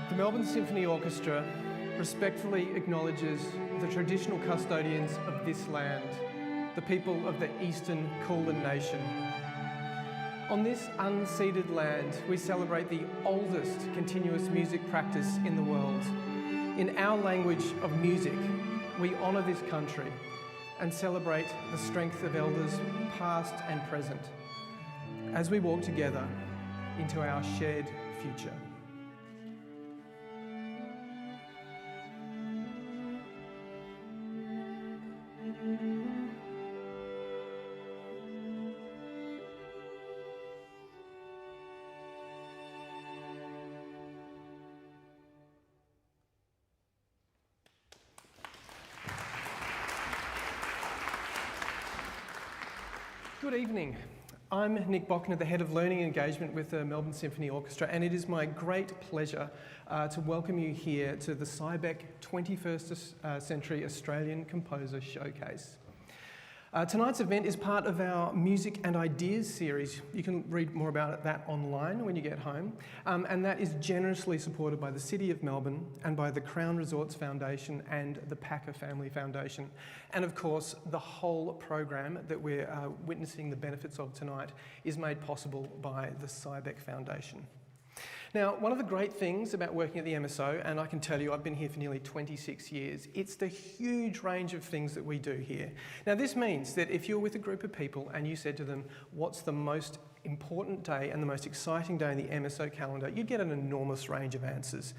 The Melbourne Symphony Orchestra respectfully acknowledges the traditional custodians of this land, the people of the Eastern Kulin Nation. On this unceded land, we celebrate the oldest continuous music practice in the world. In our language of music, we honour this country and celebrate the strength of elders past and present as we walk together into our shared future. Good evening. I'm Nick Bochner, the Head of Learning Engagement with the Melbourne Symphony Orchestra, and it is my great pleasure to welcome you here to the Cybec 21st Century Australian Composer Showcase. Tonight's event is part of our Music and Ideas series. You can read more about that online when you get home, and that is generously supported by the City of Melbourne and by the Crown Resorts Foundation and the Packer Family Foundation. And of course, the whole program that we're witnessing the benefits of tonight is made possible by the Cybec Foundation. Now, one of the great things about working at the MSO, and I can tell you I've been here for nearly 26 years, it's the huge range of things that we do here. Now, this means that if you're with a group of people and you said to them, what's the most important day and the most exciting day in the MSO calendar, you'd get an enormous range of answers.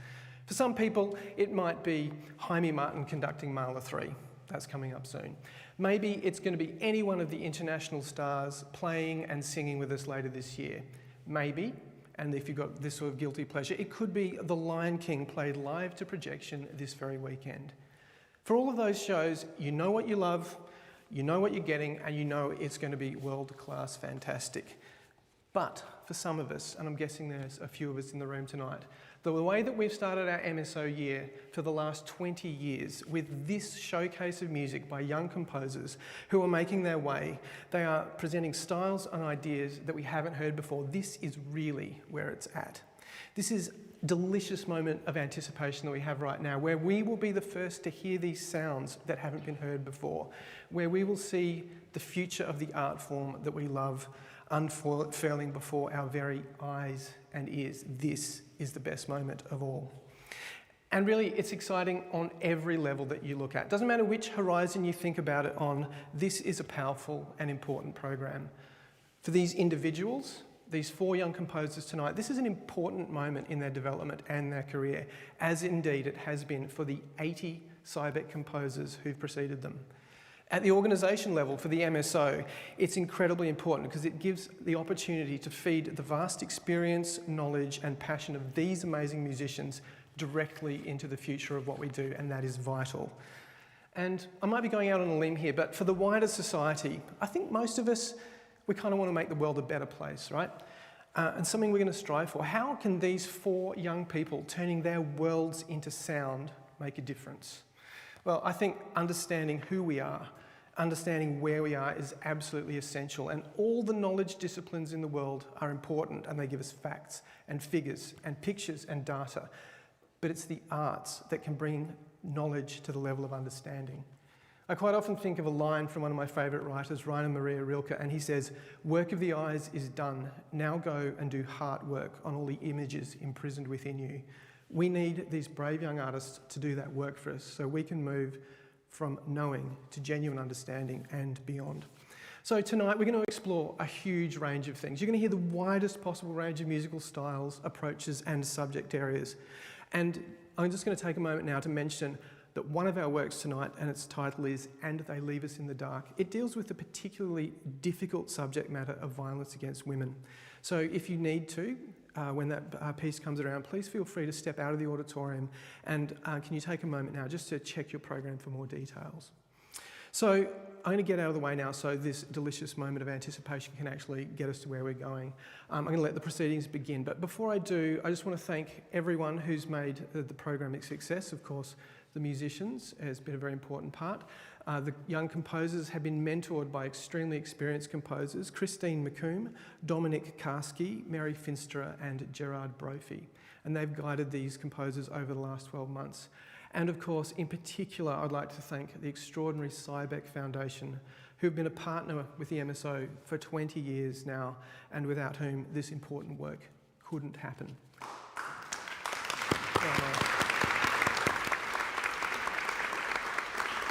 For some people, it might be Jaime Martin conducting Mahler 3. That's coming up soon. Maybe it's going to be any one of the international stars playing and singing with us later this year. Maybe, and if you've got this sort of guilty pleasure, it could be The Lion King played live to projection this very weekend. For all of those shows, you know what you love, you know what you're getting, and you know it's going to be world-class fantastic. But for some of us, and I'm guessing there's a few of us in the room tonight, the way that we've started our MSO year for the last 20 years with this showcase of music by young composers who are making their way, they are presenting styles and ideas that we haven't heard before. This is really where it's at. This is a delicious moment of anticipation that we have right now, where we will be the first to hear these sounds that haven't been heard before, where we will see the future of the art form that we love unfurling before our very eyes and ears. This is the best moment of all. And really, it's exciting on every level that you look at. Doesn't matter which horizon you think about it on, this is a powerful and important program. For these individuals, these 4 young composers tonight, this is an important moment in their development and their career, as indeed it has been for the 80 Cybec composers who've preceded them. At the organisation level for the MSO, it's incredibly important because it gives the opportunity to feed the vast experience, knowledge and passion of these amazing musicians directly into the future of what we do, and that is vital. And I might be going out on a limb here, but for the wider society, I think most of us, we kind of want to make the world a better place, right? And something we're going to strive for. How can these 4 young people turning their worlds into sound make a difference? Well, I think understanding who we are, understanding where we are is absolutely essential, and all the knowledge disciplines in the world are important, and they give us facts and figures and pictures and data. But it's the arts that can bring knowledge to the level of understanding. I quite often think of a line from one of my favourite writers, Rainer Maria Rilke, and he says, "Work of the eyes is done. Now go and do heart work on all the images imprisoned within you." We need these brave young artists to do that work for us so we can move from knowing to genuine understanding and beyond. So tonight we're going to explore a huge range of things. You're going to hear the widest possible range of musical styles, approaches and subject areas. And I'm just going to take a moment now to mention that one of our works tonight, and its title is And They Leave Us in the Dark, it deals with the particularly difficult subject matter of violence against women. So if you need to, when that piece comes around, please feel free to step out of the auditorium and can you take a moment now just to check your program for more details. So I'm going to get out of the way now so this delicious moment of anticipation can actually get us to where we're going. I'm going to let the proceedings begin, but before I do, I just want to thank everyone who's made the program a success. Of course, the musicians has been a very important part. The young composers have been mentored by extremely experienced composers, Christine McComb, Dominic Karski, Mary Finsterer and Gerard Brophy. And they've guided these composers over the last 12 months. And of course, in particular, I'd like to thank the extraordinary Cybec Foundation, who've been a partner with the MSO for 20 years now, and without whom this important work couldn't happen.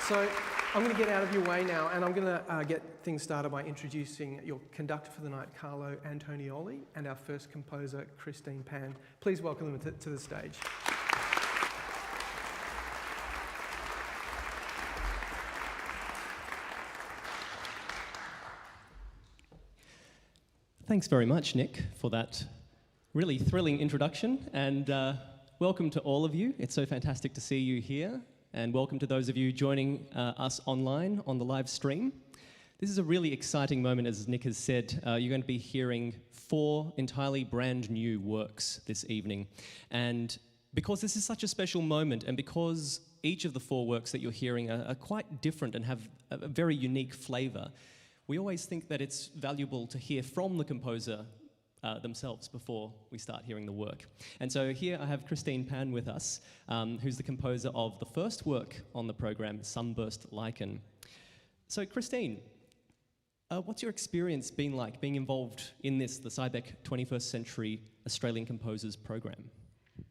So I'm going to get out of your way now, and I'm going to get things started by introducing your conductor for the night, Carlo Antonioli, and our first composer, Christine Pan. Please welcome them to the stage. Thanks very much, Nick, for that really thrilling introduction, and welcome to all of you. It's so fantastic to see you here, and welcome to those of you joining us online on the live stream. This is a really exciting moment, as Nick has said. You're going to be hearing 4 entirely brand new works this evening, and because this is such a special moment, and because each of the 4 works that you're hearing are quite different and have a very unique flavour, we always think that it's valuable to hear from the composer themselves before we start hearing the work. And so here I have Christine Pan with us, who's the composer of the first work on the program, Sunburst Lycen. So Christine, what's your experience been like being involved in this, the Cybec 21st Century Australian Composers Program?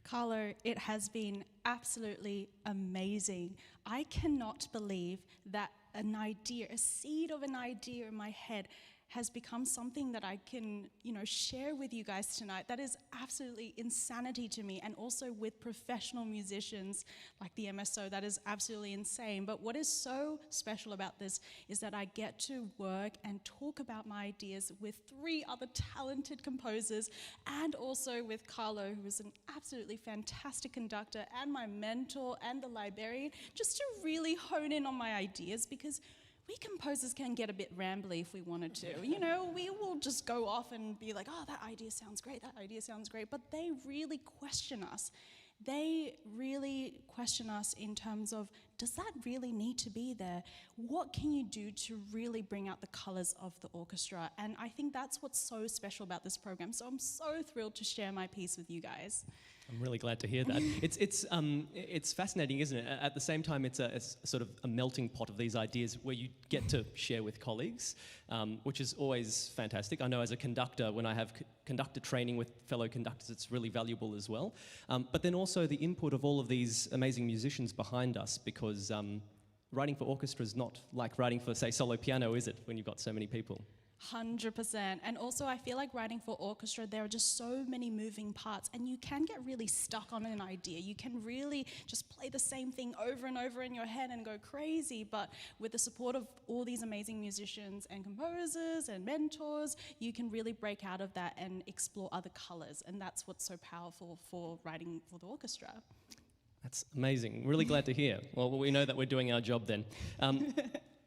Carlo, it has been absolutely amazing. I cannot believe that an idea, a seed of an idea in my head has become something that I can, share with you guys tonight. That is absolutely insanity to me, and also with professional musicians like the MSO, that is absolutely insane. But what is so special about this is that I get to work and talk about my ideas with 3 other talented composers, and also with Carlo, who is an absolutely fantastic conductor and my mentor and the librarian, just to really hone in on my ideas, because we composers can get a bit rambly if we wanted to. We will just go off and be like, oh, that idea sounds great, that idea sounds great. But they really question us. They really question us in terms of, does that really need to be there? What can you do to really bring out the colours of the orchestra? And I think that's what's so special about this program. So I'm so thrilled to share my piece with you guys. I'm really glad to hear that. It's fascinating, isn't it? At the same time, it's a sort of a melting pot of these ideas where you get to share with colleagues, which is always fantastic. I know as a conductor, when I have conductor training with fellow conductors, it's really valuable as well. But then also the input of all of these amazing musicians behind us, because writing for orchestra is not like writing for, say, solo piano, is it, when you've got so many people? 100%. And also I feel like writing for orchestra, there are just so many moving parts, and you can get really stuck on an idea. You can really just play the same thing over and over in your head and go crazy. But with the support of all these amazing musicians and composers and mentors, you can really break out of that and explore other colors. And that's what's so powerful for writing for the orchestra. That's amazing. Really glad to hear. Well, we know that we're doing our job then.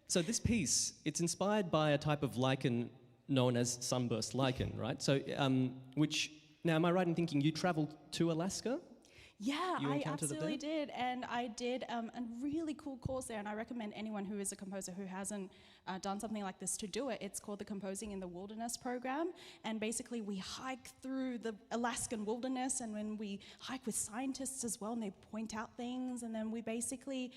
So this piece, it's inspired by a type of lichen known as Sunburst Lycen, right? So, now am I right in thinking you travelled to Alaska? Yeah, I absolutely did. And I did a really cool course there, and I recommend anyone who is a composer who hasn't done something like this to do it. It's called the Composing in the Wilderness program, and basically we hike through the Alaskan wilderness, and when we hike with scientists as well, and they point out things, and then we basically,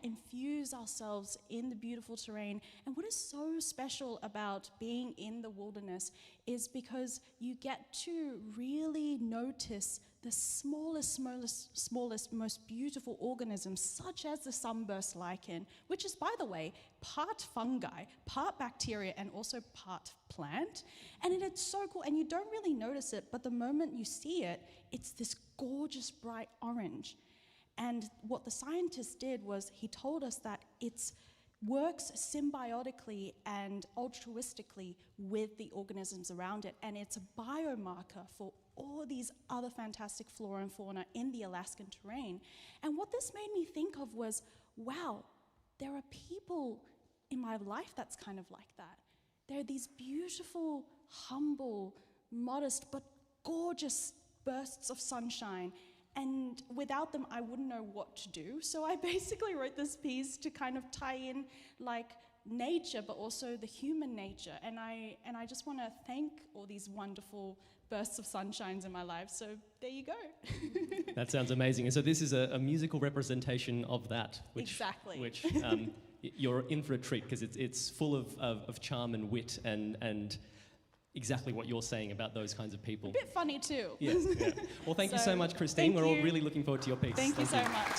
infuse ourselves in the beautiful terrain. And what is so special about being in the wilderness is because you get to really notice the smallest, most beautiful organisms, such as the Sunburst Lycen, which is, by the way, part fungi fungi, part bacteria, and also part plant. And it's so cool, and you don't really notice it, but the moment you see it, it's this gorgeous bright orange. And what the scientist did was he told us that it works symbiotically and altruistically with the organisms around it, and it's a biomarker for all these other fantastic flora and fauna in the Alaskan terrain. And what this made me think of was, wow, there are people in my life that's kind of like that. There are these beautiful, humble, modest, but gorgeous bursts of sunshine. And without them, I wouldn't know what to do. So I basically wrote this piece to kind of tie in like nature, but also the human nature. And I just want to thank all these wonderful bursts of sunshines in my life. So there you go. That sounds amazing. And so this is a musical representation of that. Exactly. Which you're in for a treat, because it's full of charm and wit and exactly what you're saying about those kinds of people. A bit funny too. Yes. Yeah. Well, thank you so much, Christine. We're all really looking forward to your piece. Thank you so much.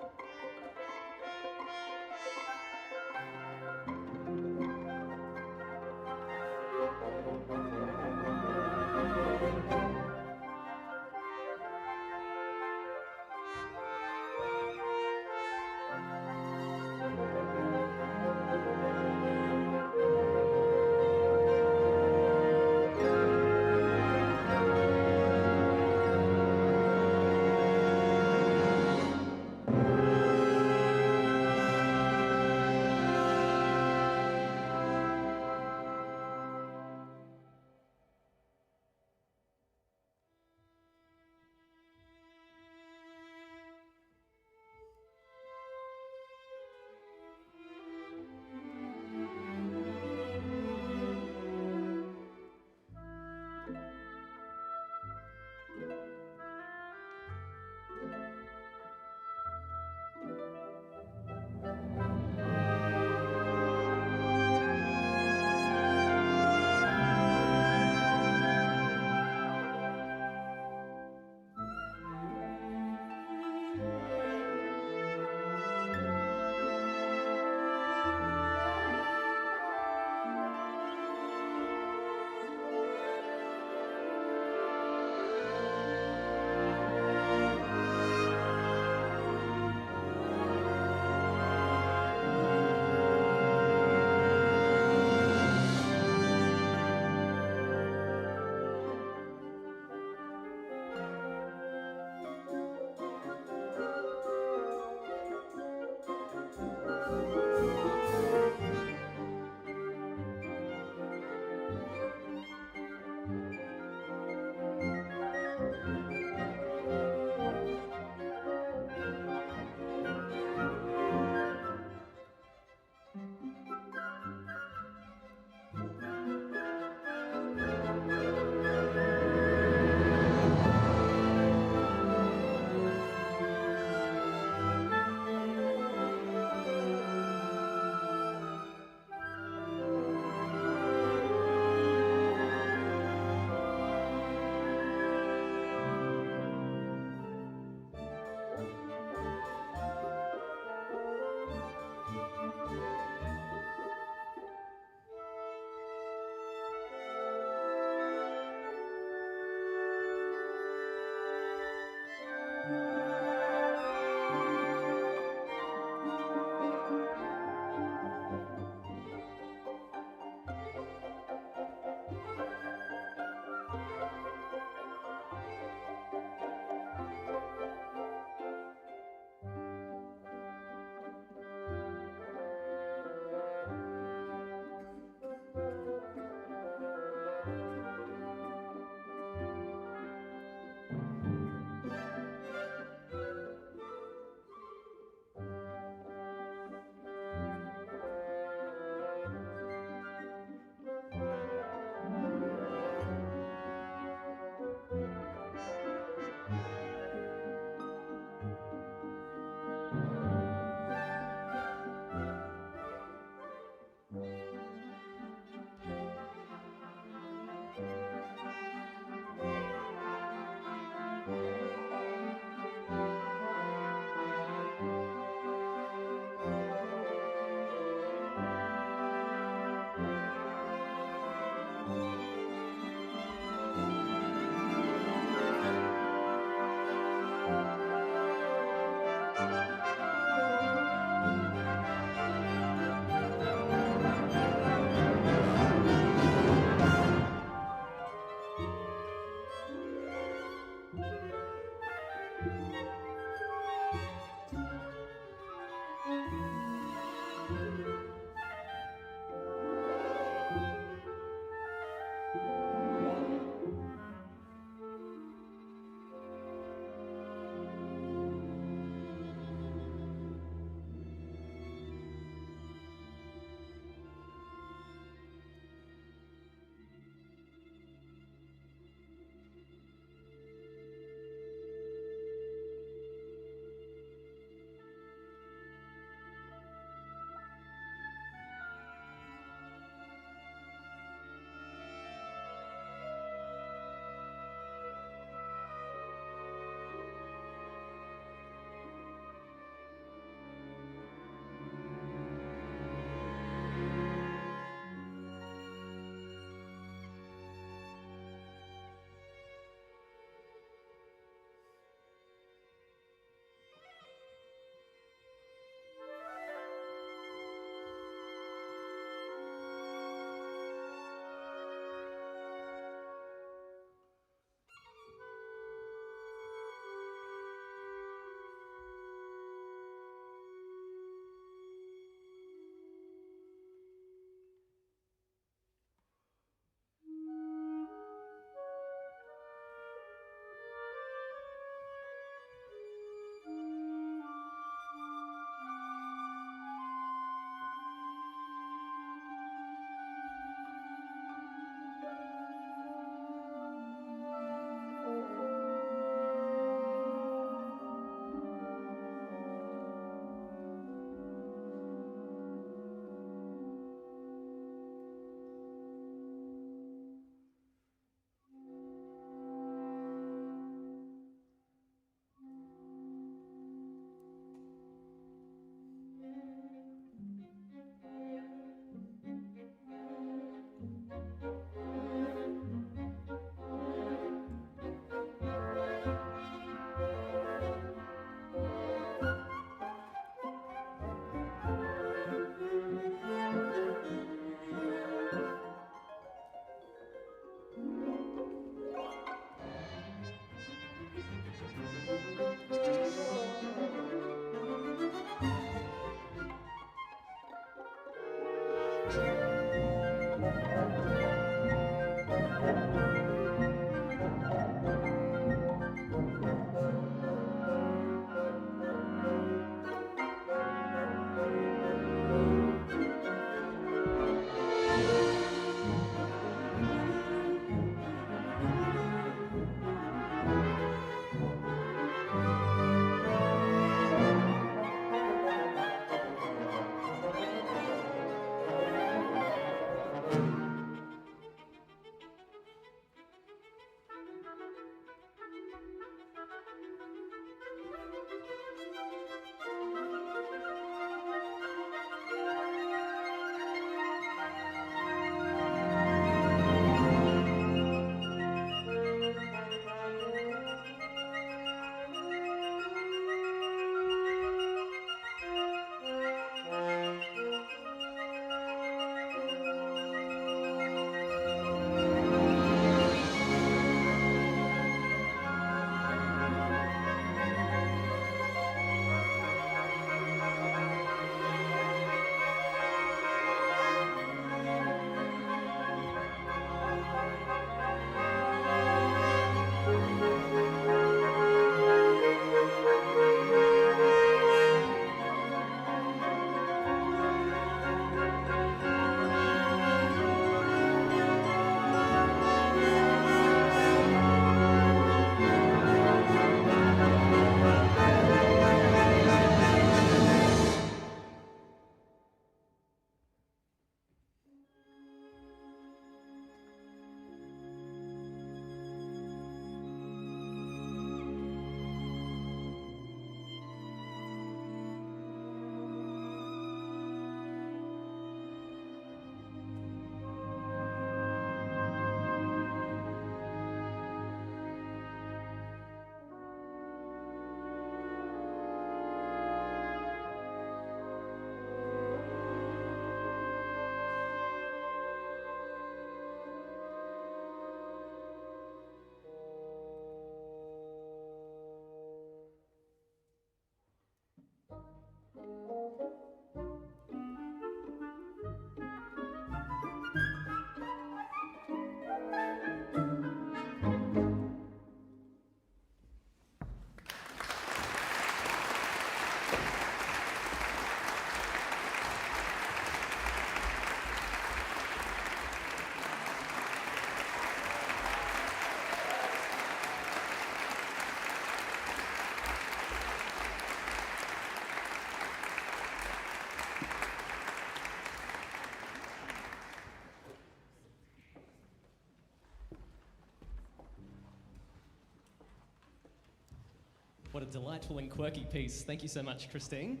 What a delightful and quirky piece. Thank you so much, Christine.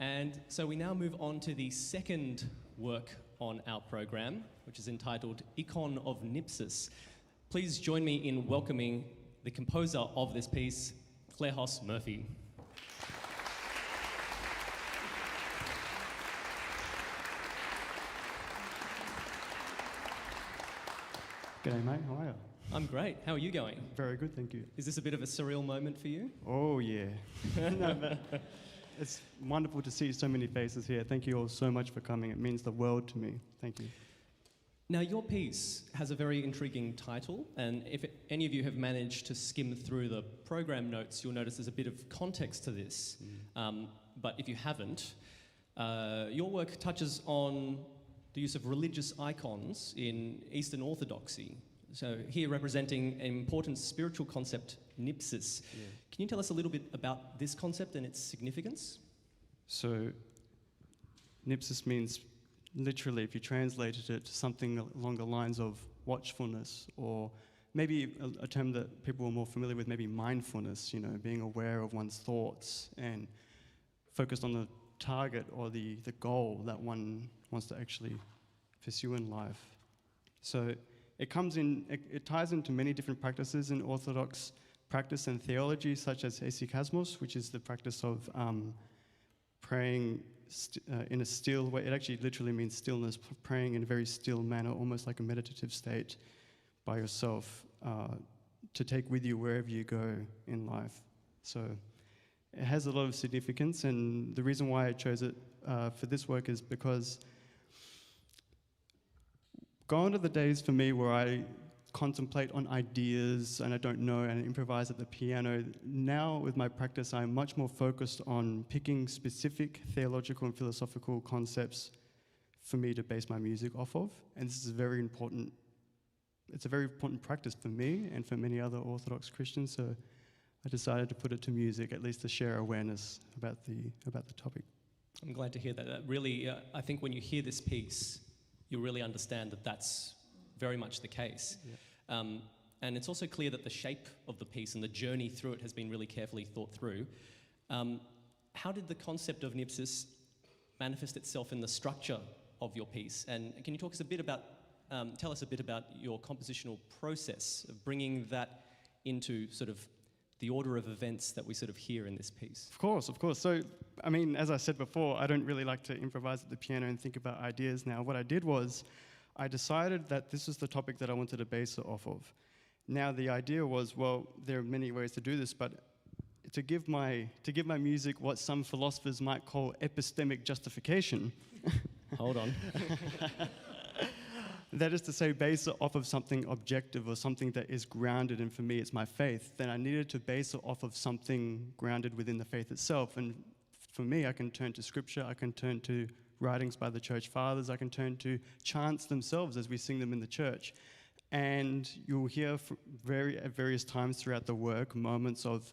And so we now move on to the second work on our program, which is entitled Econ of Nipus. Please join me in welcoming the composer of this piece, Klearhos Murphy. G'day mate, how are you? I'm great. How are you going? Very good, thank you. Is this a bit of a surreal moment for you? Oh yeah. No, but it's wonderful to see so many faces here. Thank you all so much for coming. It means the world to me. Thank you. Now, your piece has a very intriguing title, and if any of you have managed to skim through the program notes, you'll notice there's a bit of context to this. But if you haven't, your work touches on the use of religious icons in Eastern Orthodoxy. So here representing an important spiritual concept, Nipsis. Yeah. Can you tell us a little bit about this concept and its significance? So, Nipsis means, literally, if you translated it, something along the lines of watchfulness, or maybe a term that people are more familiar with, maybe mindfulness, you know, being aware of one's thoughts and focused on the target or the goal that one wants to actually pursue in life. So it ties into many different practices in Orthodox practice and theology, such as hesychasmos, which is the practice of praying in a still way. It actually literally means stillness, praying in a very still manner, almost like a meditative state by yourself, to take with you wherever you go in life. So it has a lot of significance, and the reason why I chose it for this work is because gone are the days for me where I contemplate on ideas and I don't know and improvise at the piano. Now with my practice, I'm much more focused on picking specific theological and philosophical concepts for me to base my music off of. And this is very important. It's a very important practice for me and for many other Orthodox Christians. So I decided to put it to music, at least to share awareness about the topic. I'm glad to hear that. Really, I think when you hear this piece, you'll really understand that that's very much the case. Yeah. And it's also clear that the shape of the piece and the journey through it has been really carefully thought through. How did the concept of Nipsis manifest itself in the structure of your piece? And can you tell us a bit about your compositional process of bringing that into sort of the order of events that we sort of hear in this piece? Of course. So, I mean, as I said before, I don't really like to improvise at the piano and think about ideas now. What I did was, I decided that this was the topic that I wanted to base it off of. Now, the idea was, well, there are many ways to do this, but to give my music what some philosophers might call epistemic justification. Hold on. That is to say, base it off of something objective or something that is grounded, and for me it's my faith. Then I needed to base it off of something grounded within the faith itself. And for me, I can turn to scripture, I can turn to writings by the church fathers, I can turn to chants themselves as we sing them in the church. And you'll hear at various times throughout the work moments of,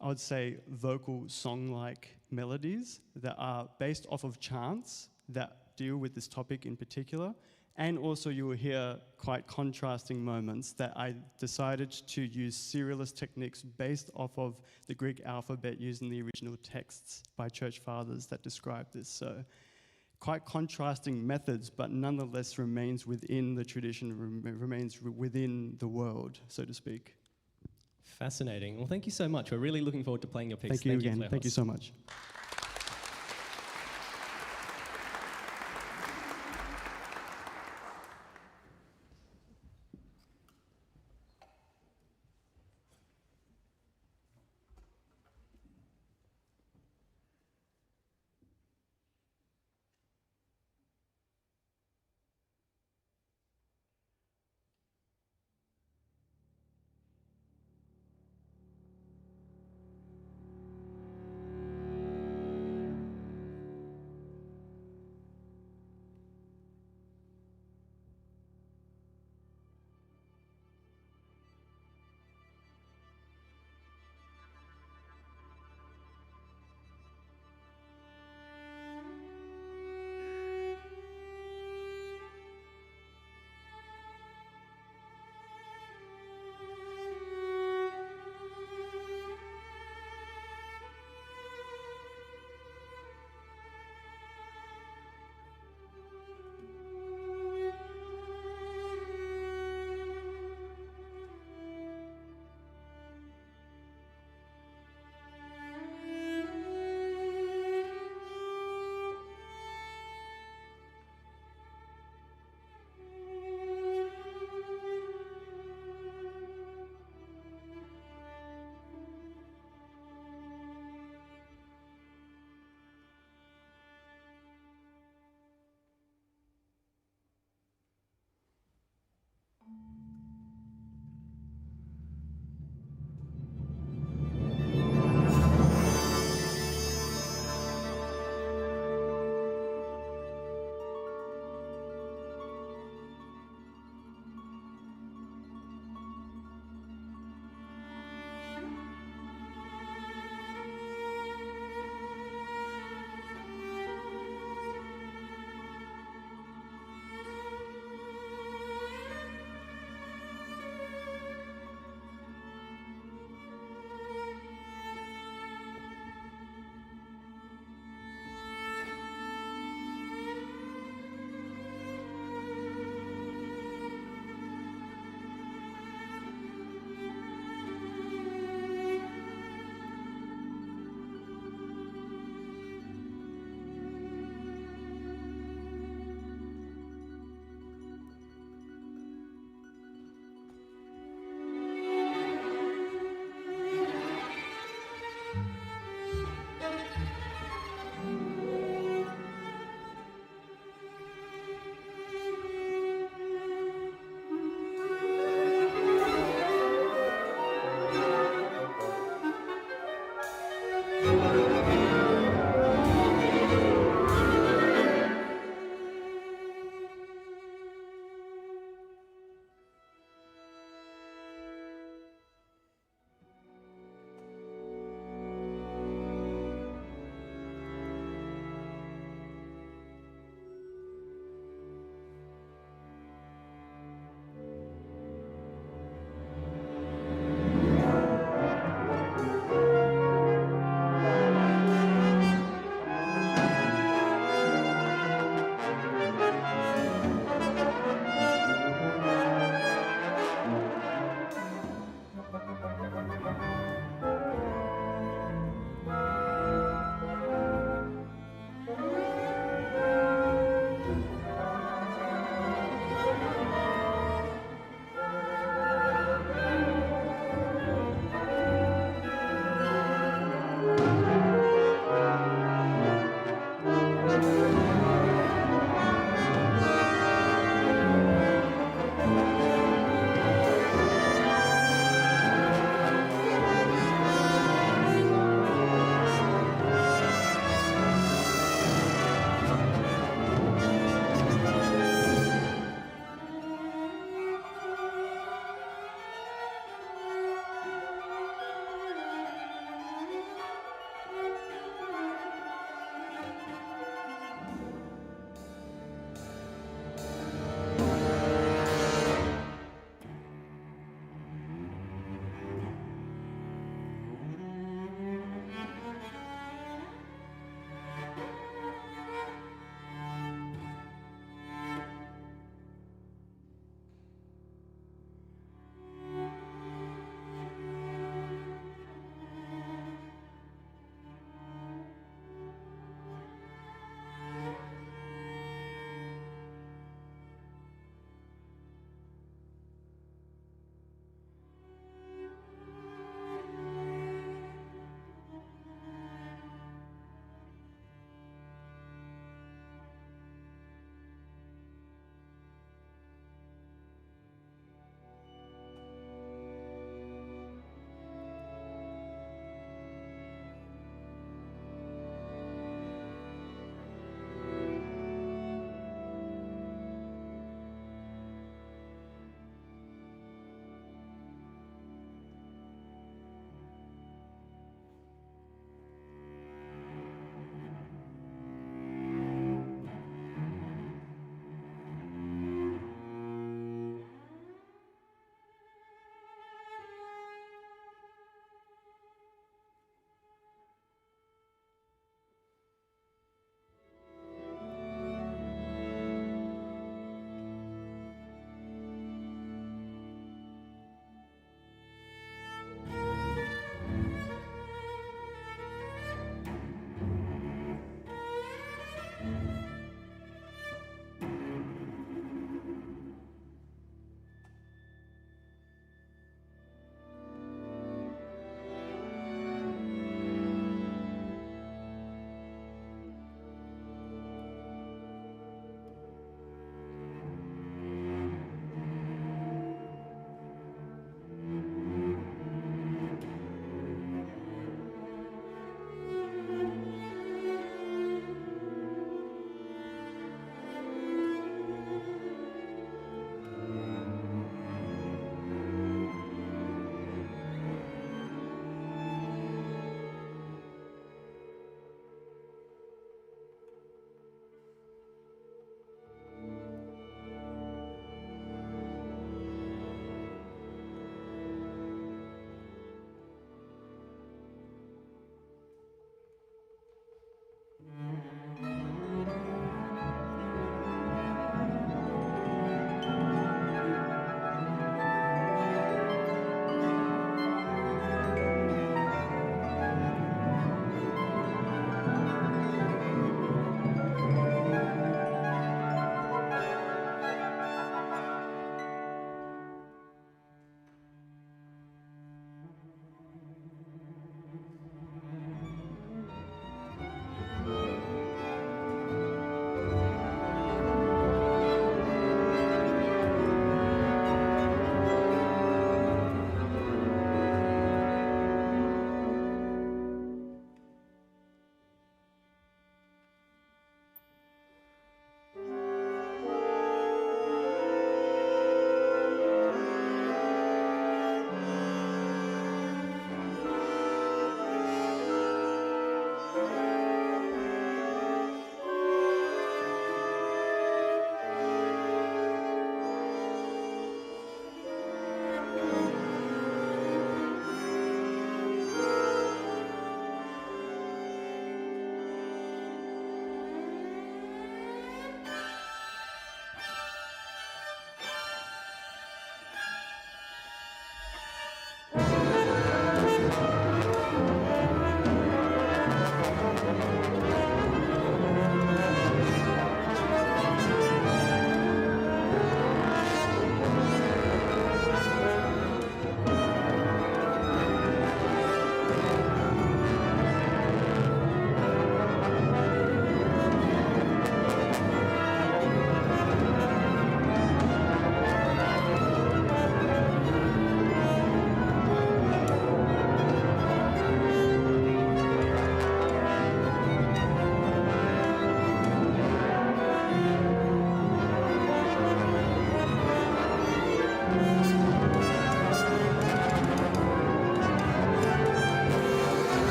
I would say, vocal song-like melodies that are based off of chants that deal with this topic in particular. And also you will hear quite contrasting moments that I decided to use serialist techniques based off of the Greek alphabet used in the original texts by church fathers that describe this. So quite contrasting methods, but nonetheless remains within the tradition, remains within the world, so to speak. Fascinating. Well, thank you so much. We're really looking forward to playing your piece. Thank you again. Klearhos. Thank you so much.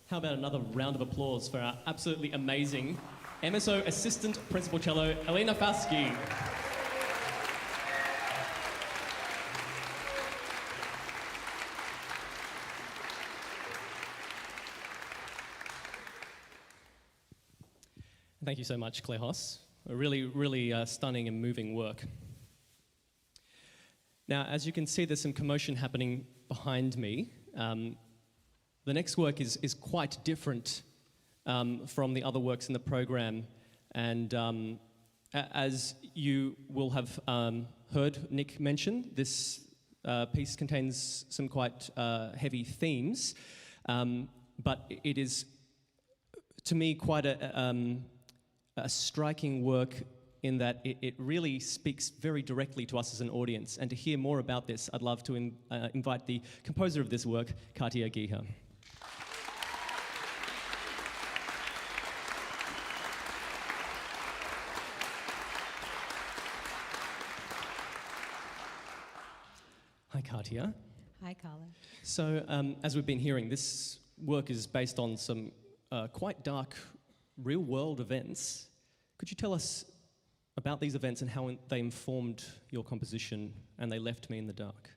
How about another round of applause for our absolutely amazing MSO Assistant Principal Cello, Elena Fasky. Thank you so much, Klearhos. A really stunning and moving work. Now, as you can see, there's some commotion happening behind me. The next work is quite different from the other works in the program. And as you will have heard Nick mention, this piece contains some quite heavy themes. But it is, to me, quite a striking work in that it really speaks very directly to us as an audience. And to hear more about this, I'd love to invite the composer of this work, Katia Geha. Hi, Katia. Hi, Carlo. So, as we've been hearing, this work is based on some quite dark real-world events. Could you tell us about these events and how they informed your composition and they left me in the dark?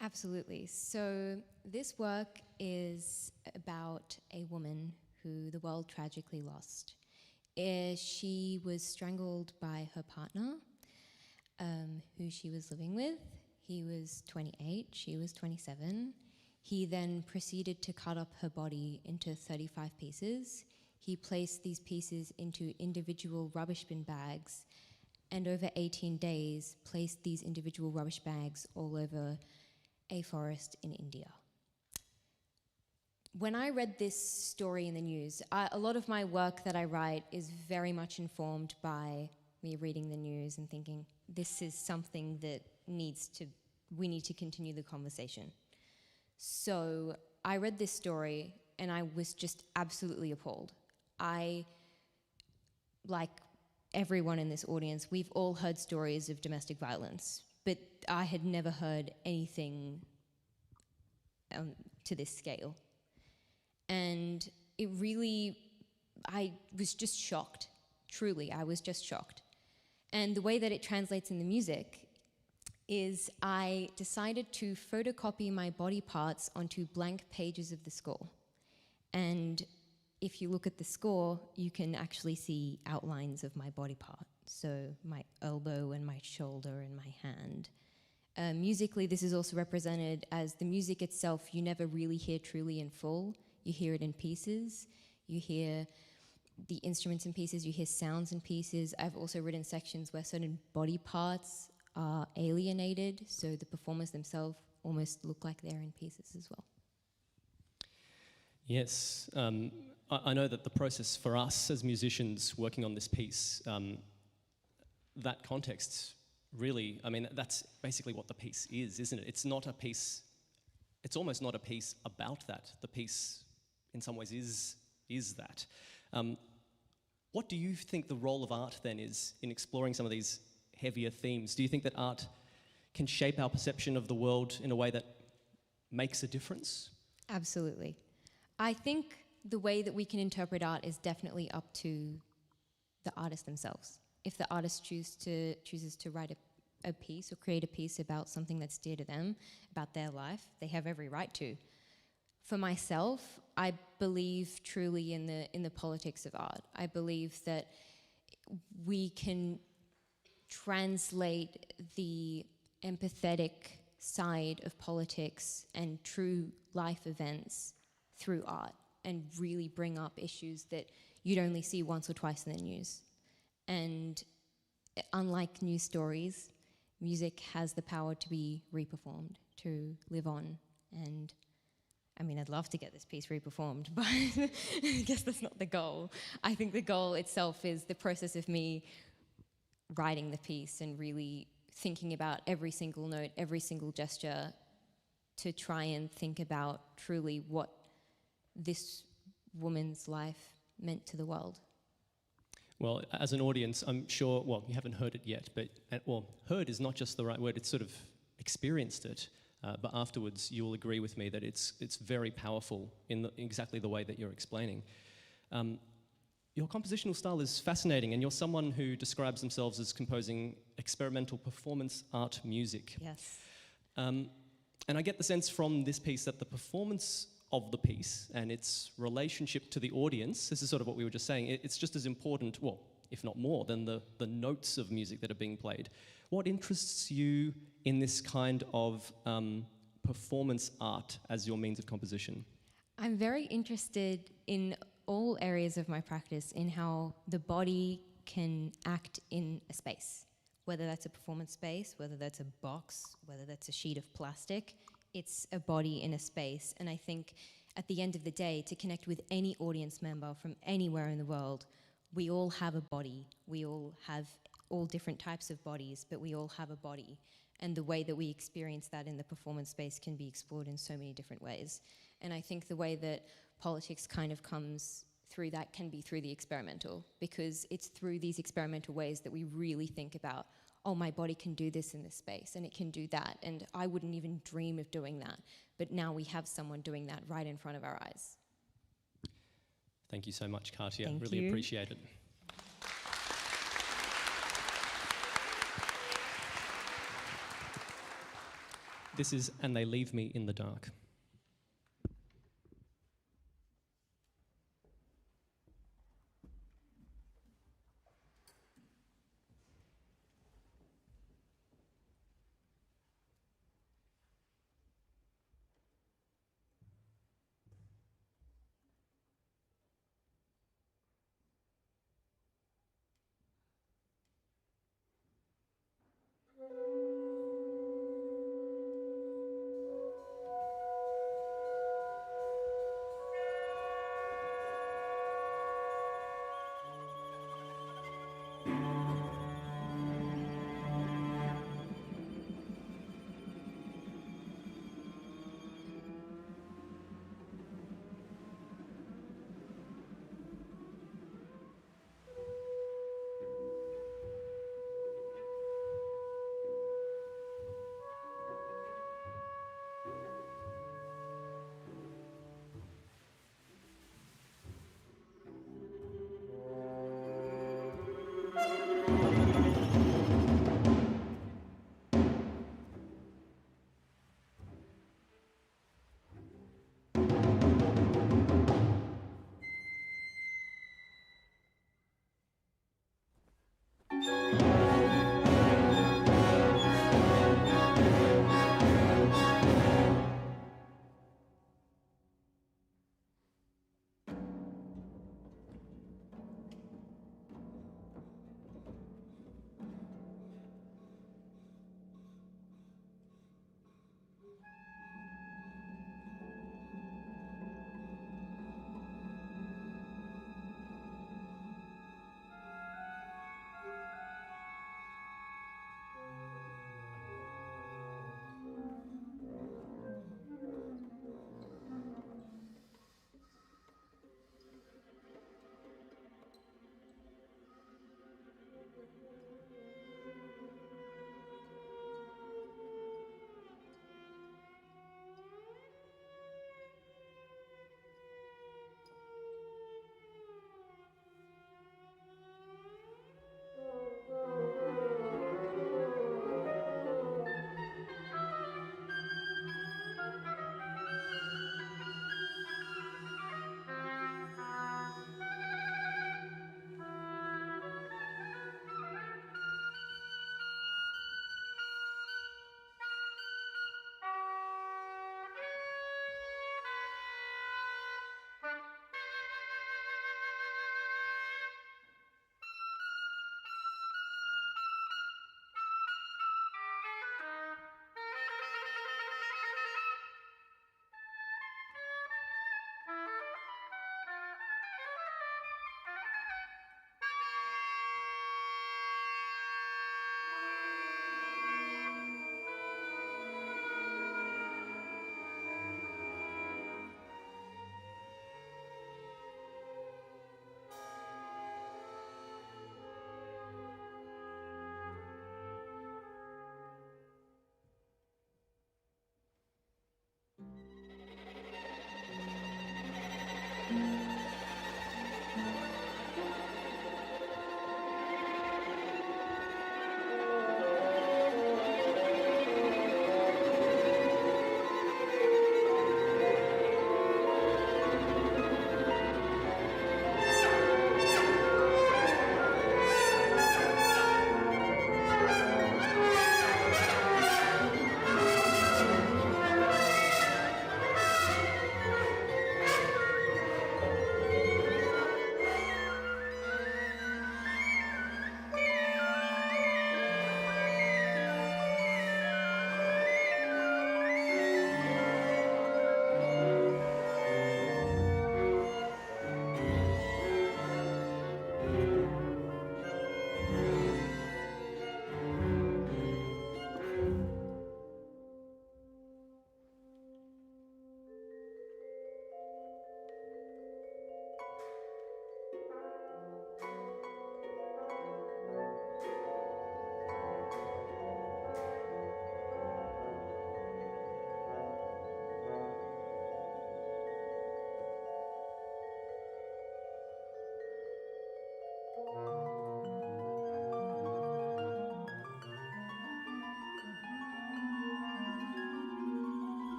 Absolutely. So this work is about a woman who the world tragically lost. She was strangled by her partner, who she was living with. He was 28, she was 27. He then proceeded to cut up her body into 35 pieces. He placed these pieces into individual rubbish bin bags, and over 18 days placed these individual rubbish bags all over a forest in India. When I read this story in the news, a lot of my work that I write is very much informed by me reading the news and thinking, this is something that we need to continue the conversation. So I read this story and I was just absolutely appalled. Like everyone in this audience, we've all heard stories of domestic violence, but I had never heard anything to this scale. And it really, I was just shocked. Truly, I was just shocked. And the way that it translates in the music is I decided to photocopy my body parts onto blank pages of the score. And if you look at the score, you can actually see outlines of my body part. So my elbow and my shoulder and my hand. Musically, this is also represented as the music itself you never really hear truly in full. You hear it in pieces. You hear the instruments in pieces. You hear sounds in pieces. I've also written sections where certain body parts are alienated, so the performers themselves almost look like they're in pieces as well. Yes, I know that the process for us as musicians working on this piece, that context really, I mean, that's basically what the piece is, isn't it? It's not a piece, it's almost not a piece about that. The piece, in some ways, is that. What do you think the role of art then is in exploring some of these heavier themes? Do you think that art can shape our perception of the world in a way that makes a difference? Absolutely. I think the way that we can interpret art is definitely up to the artist themselves. If the artist chooses to write a piece or create a piece about something that's dear to them, about their life, they have every right to. For myself, I believe truly in the politics of art. I believe that we can translate the empathetic side of politics and true life events through art and really bring up issues that you'd only see once or twice in the news. And unlike news stories, music has the power to be reperformed, to live on. And I mean, I'd love to get this piece reperformed, but I guess that's not the goal. I think the goal itself is the process of me writing the piece and really thinking about every single note, every single gesture, to try and think about truly what this woman's life meant to the world. Well, as an audience, I'm sure, well, you haven't heard it yet, but, well, heard is not just the right word, it's sort of experienced it. but afterwards you'll agree with me that it's very powerful in exactly the way that you're explaining. Your compositional style is fascinating, and you're someone who describes themselves as composing experimental performance art music. Yes. And I get the sense from this piece that the performance of the piece and its relationship to the audience, this is sort of what we were just saying, it's just as important, well, if not more, than the notes of music that are being played. What interests you in this kind of performance art as your means of composition? I'm very interested in all areas of my practice in how the body can act in a space. Whether that's a performance space, whether that's a box, whether that's a sheet of plastic, it's a body in a space. And I think at the end of the day, to connect with any audience member from anywhere in the world, we all have a body. We all have all different types of bodies, but we all have a body. And the way that we experience that in the performance space can be explored in so many different ways. And I think the way that politics kind of comes through that can be through the experimental, because it's through these experimental ways that we really think about, oh, my body can do this in this space and it can do that, and I wouldn't even dream of doing that, but now we have someone doing that right in front of our eyes. Thank you so much, Katia. Thank Really you. appreciate it. This is And They Leave Me in the Dark.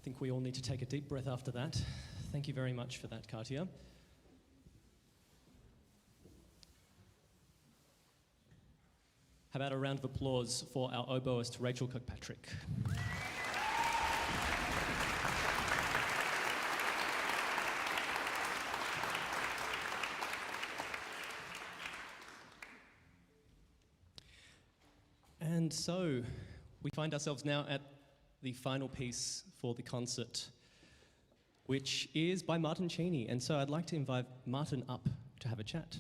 think we all need to take a deep breath after that. Thank you very much for that, Katia. How about a round of applause for our oboist, Rachel Kirkpatrick? And so, we find ourselves now at the final piece for the concert, which is by Martin Cheney. And so I'd like to invite Martin up to have a chat.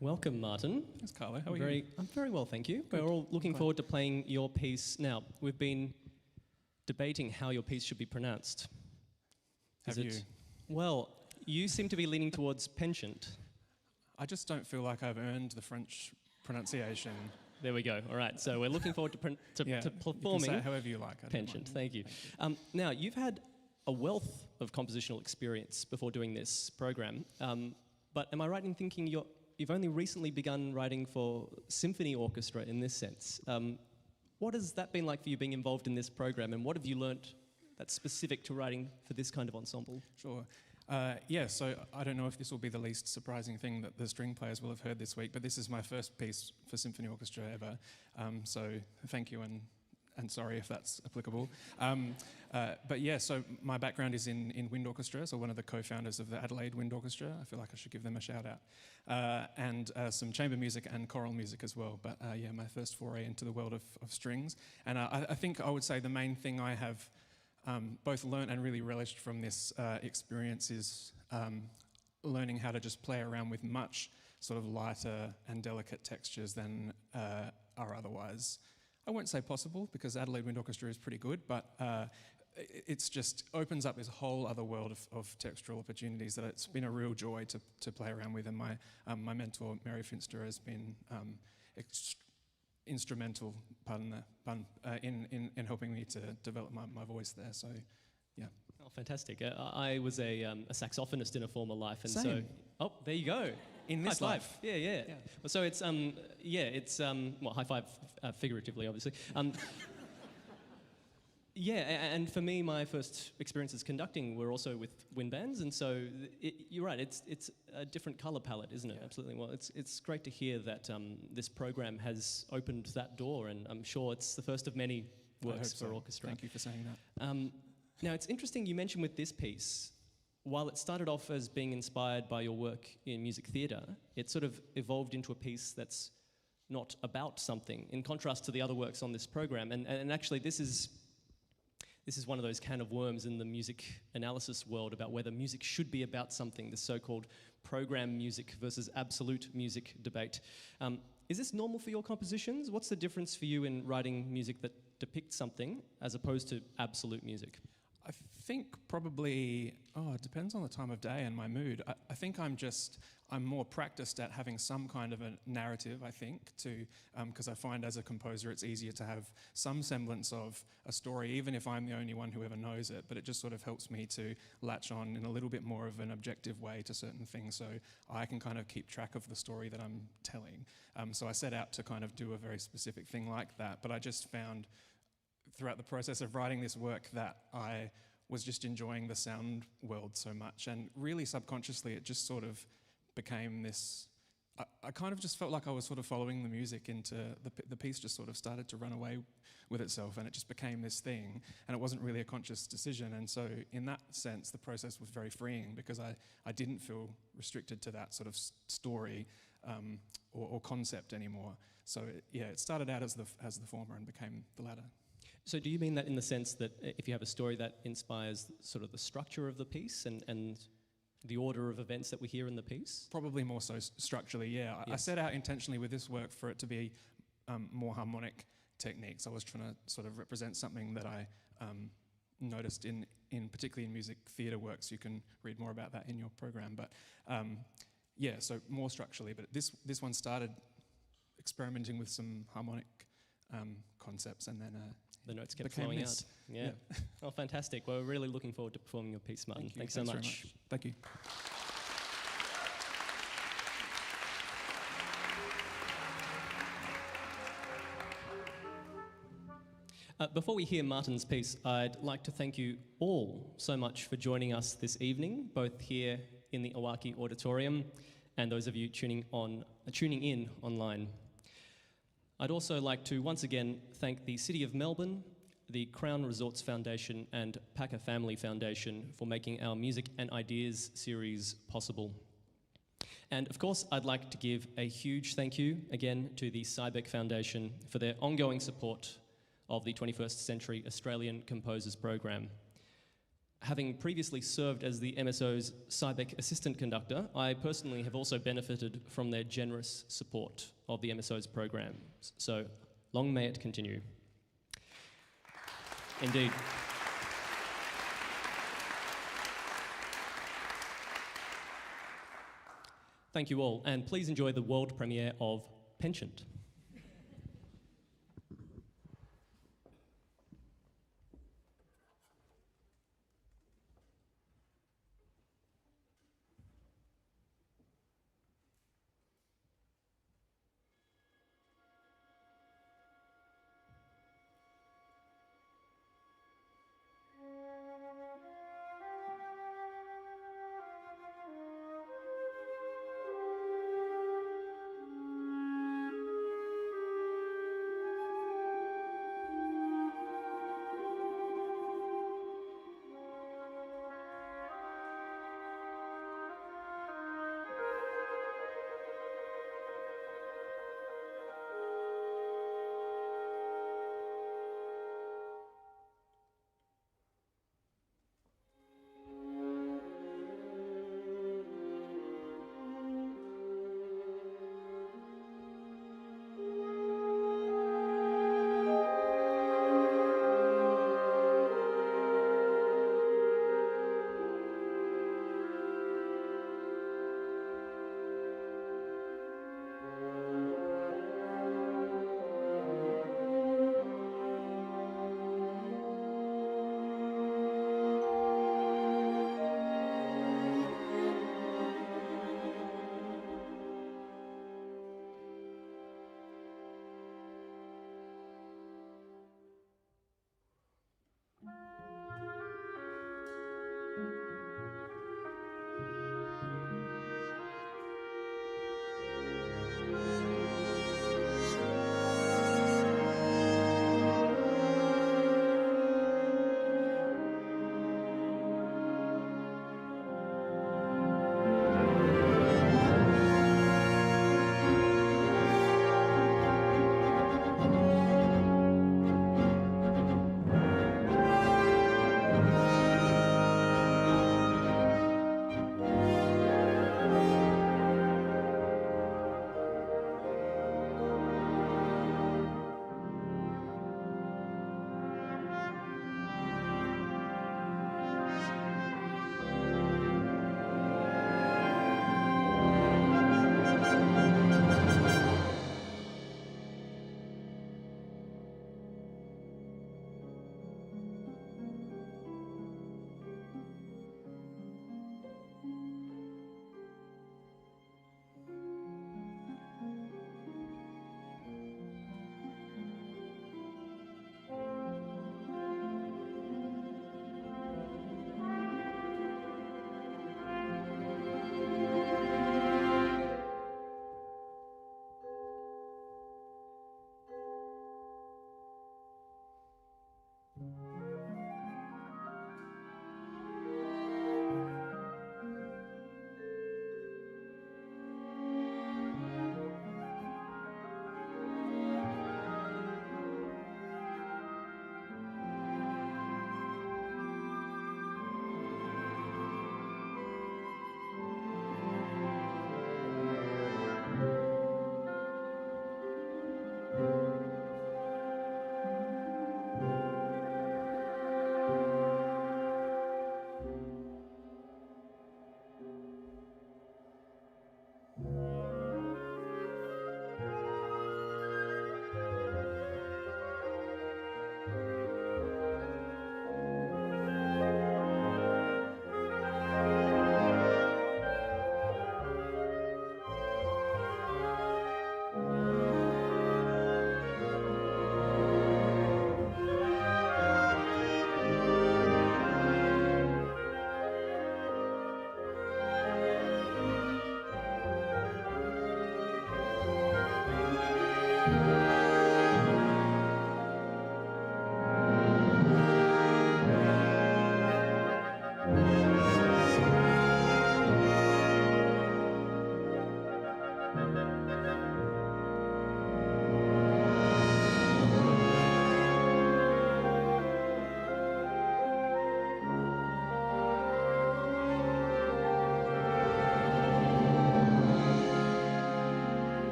Welcome, Martin. Thanks, Carlo. How are you? I'm very well, thank you. Good. We're all looking Glad. forward to playing your piece. Now, we've been debating how your piece should be pronounced. Have you? Well, you seem to be leaning towards Penchant. I just don't feel like I've earned the French pronunciation. There we go. All right, so we're looking forward to You can performing say it however you like. I don't Penchant. mind. Thank you. Now, you've had a wealth of compositional experience before doing this program, but am I right in thinking you've only recently begun writing for symphony orchestra in this sense? What has that been like for you being involved in this program, and what have you learnt that's specific to writing for this kind of ensemble? Sure. So I don't know if this will be the least surprising thing that the string players will have heard this week, but this is my first piece for symphony orchestra ever. So thank you and sorry if that's applicable. So my background is in wind orchestra, so one of the co-founders of the Adelaide Wind Orchestra. I feel like I should give them a shout out. And some chamber music and choral music as well. But my first foray into the world of strings. And I think I would say the main thing I have both learnt and really relished from this experience is learning how to just play around with much sort of lighter and delicate textures than are otherwise, I won't say possible, because Adelaide Wind Orchestra is pretty good, but it's just opens up this whole other world of textural opportunities that it's been a real joy to play around with. And my mentor, Mary Finster, has been instrumental, in helping me to develop my voice there. So, yeah. Oh, fantastic. I was a saxophonist in a former life, and Same. so there you go. In this high five. life. Yeah. Well, so it's high five figuratively, obviously. And for me, my first experiences conducting were also with wind bands, and so you're right. It's a different color palette, isn't it? Yeah. Absolutely. Well, it's great to hear that this program has opened that door, and I'm sure it's the first of many works for orchestra. Thank you for saying that. Now, it's interesting you mentioned with this piece, while it started off as being inspired by your work in music theatre, it sort of evolved into a piece that's not about something, in contrast to the other works on this program. And actually, this is one of those can of worms in the music analysis world about whether music should be about something, the so-called program music versus absolute music debate. Is this normal for your compositions? What's the difference for you in writing music that depicts something as opposed to absolute music? I think probably, it depends on the time of day and my mood. I think I'm more practiced at having some kind of a narrative, I think, because I find as a composer it's easier to have some semblance of a story, even if I'm the only one who ever knows it, but it just sort of helps me to latch on in a little bit more of an objective way to certain things, so I can kind of keep track of the story that I'm telling. So I set out to kind of do a very specific thing like that, but I just found throughout the process of writing this work that I was just enjoying the sound world so much, and really subconsciously it just sort of became this, I kind of just felt like I was sort of following the music into, the piece just sort of started to run away with itself, and it just became this thing, and it wasn't really a conscious decision. And so in that sense the process was very freeing, because I didn't feel restricted to that sort of story or concept anymore. So it started out as the former and became the latter. So do you mean that in the sense that if you have a story that inspires sort of the structure of the piece and the order of events that we hear in the piece? Probably more so structurally, yeah. Yes. I set out intentionally with this work for it to be more harmonic techniques. I was trying to sort of represent something that I noticed in particularly in music theatre works. You can read more about that in your program. But so more structurally. But this one started experimenting with some harmonic concepts, and then the notes kept became flowing this. out. Yeah. Oh, fantastic. Well, we're really looking forward to performing your piece, Martin. Thanks so much. Thank you. Before we hear Martin's piece, I'd like to thank you all so much for joining us this evening, both here in the Owaki Auditorium and those of you tuning in online. I'd also like to once again thank the City of Melbourne, the Crown Resorts Foundation and Packer Family Foundation for making our Music and Ideas series possible. And of course, I'd like to give a huge thank you again to the Cybec Foundation for their ongoing support of the 21st Century Australian Composers Program. Having previously served as the MSO's Cybec Assistant Conductor, I personally have also benefited from their generous support of the MSO's programs. So long may it continue. Indeed. Thank you all, and please enjoy the world premiere of Penchant.